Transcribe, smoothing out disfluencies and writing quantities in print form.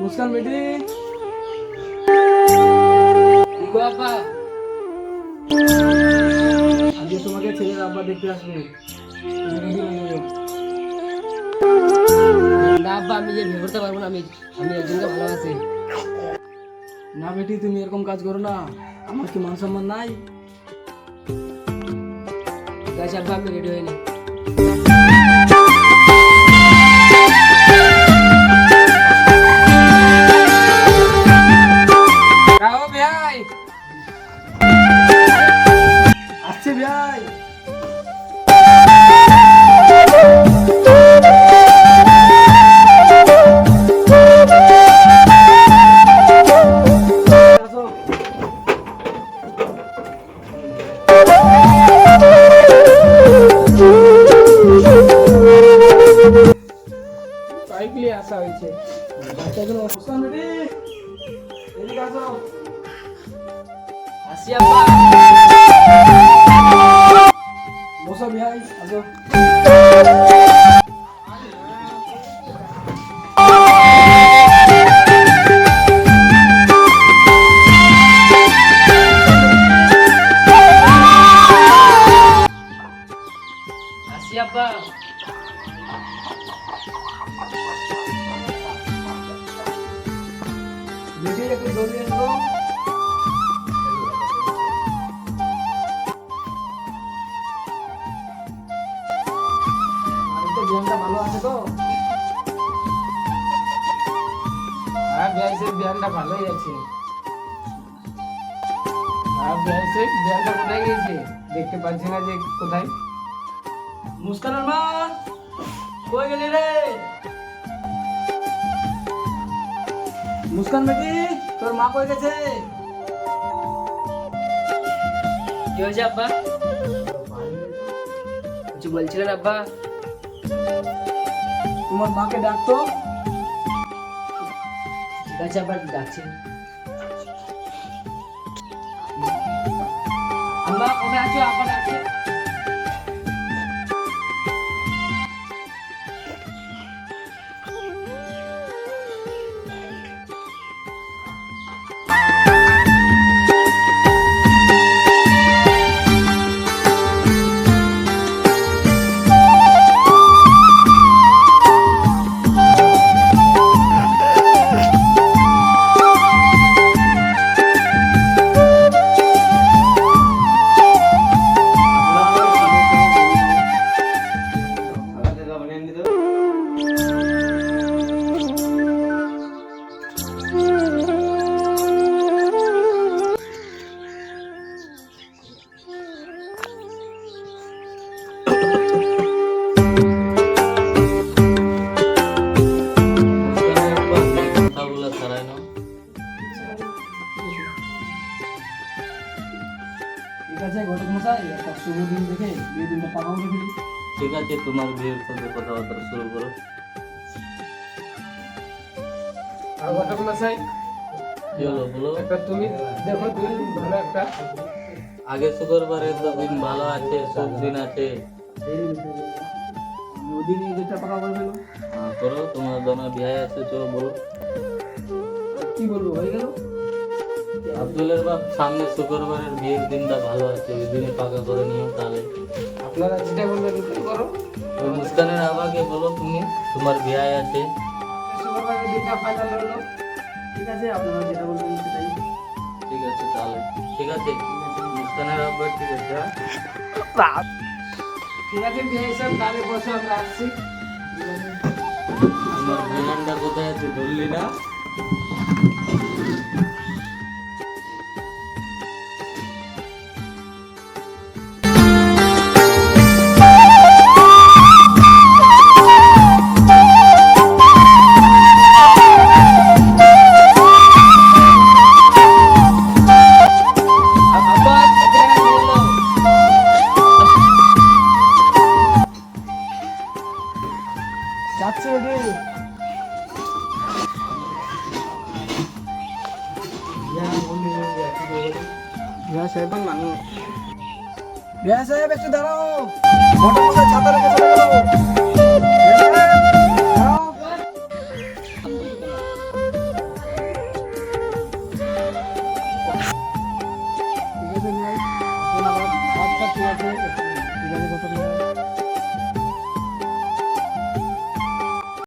মুস্কান বেটি আব্বা, আজকে তোমাকে ছেলের আব্বা দেখতে আসবে। না আব্বা, আমি যে বিয়ে করতে পারবো না। আমি একজনকে ভালোবাসি। না বেটি, তুমি এরকম কাজ করো না। আমার কি মান সম্মান নাই? ঠিক আছে আব্বা, আমি রেডি হইনি। ভাই আসছে ভাই। সাইকেলে আসা হয়েছে। মুস্কান বেটি, এদিকে আসো। আসি আব্বা। বসো ভাই, আসো। আসি আব্বা। বেটি একটু জলদি এসো। জ্ঞানটা ভালো আছে তো? হ্যাঁ বিয়াইছে, বিয়ানটা ভালোই আছে। হ্যাঁ বিয়াইছে, বিয়ানটা কোথায় গিয়েছে দেখতে পাচ্ছি না যে কোথায়। মুস্কানের মা, কই গেলি রে? মুস্কান বেটি, তোর মা কই গেছে? কি হয়েছে আব্বা? কিছু বলছিলেন আব্বা? তোমার মাকে ডাকতো। ঠিক আছে আব্বা, ডাকছি। আব্বা কবে আছো? আব্বা ডাকছে। ঠিক আছে ঘটক মশাই, একটা শুভ দিন দেখে বিয়ে দিনটা পাকাও রেখে দিই। ঠিক আছে, তোমার বিয়ের সাথে কথাবার্তা শুরু করো। আর ঘটক মশাই, কি হলো বলো? একটা তুমি দেখো, তুমি ভালো একটা। আগে শুক্রবারে তো দিন ভালো আছে, সব দিন আছে। ওদিন এই ডেটটা পাকা করে ফেলো। হ্যাঁ, করো, তোমার দমে বিয়ে আছে, চলো বলো। কি বলবো, হয়ে গেল? আব্দুলের বাপ সামনে শুক্রবারের বিয়ের দিনটা ভালো আছে, ওই দিনে পাকা করে নিও তাহলে। আপনারা যেটা বলবেন ওটাই করো। ওই মুস্কানের আবাকে বলো তুমি, তোমার বিয়ে আছে। শুক্রবারের দিনটা ফাইনাল হলো। ঠিক আছে, আপনারা যেটা বলবেন সেটাই। ঠিক আছে তাহলে, ঠিক আছে মুস্কানের আব্বা, ঠিক আছে। হ্যাঁ? ঠিক আছে বিয়ে সব, তাহলে বসে আমরা আসছি। তোমার বিমানটা কোথায় আছে ধরলি না? যাচ্ছে বেটি। বিয়া সাহেব মানুষ। বিয়া সাহেব একটু দাঁড়াও, মোটা মোটা ছাতা রেখে চলে গেল। বিয়া সাহেব, দাঁড়াও। নিয়ে আয়। আসুন আবার। আচ্ছা ঠিক আছে, ঠিক আছে, কত নিয়ে আয়।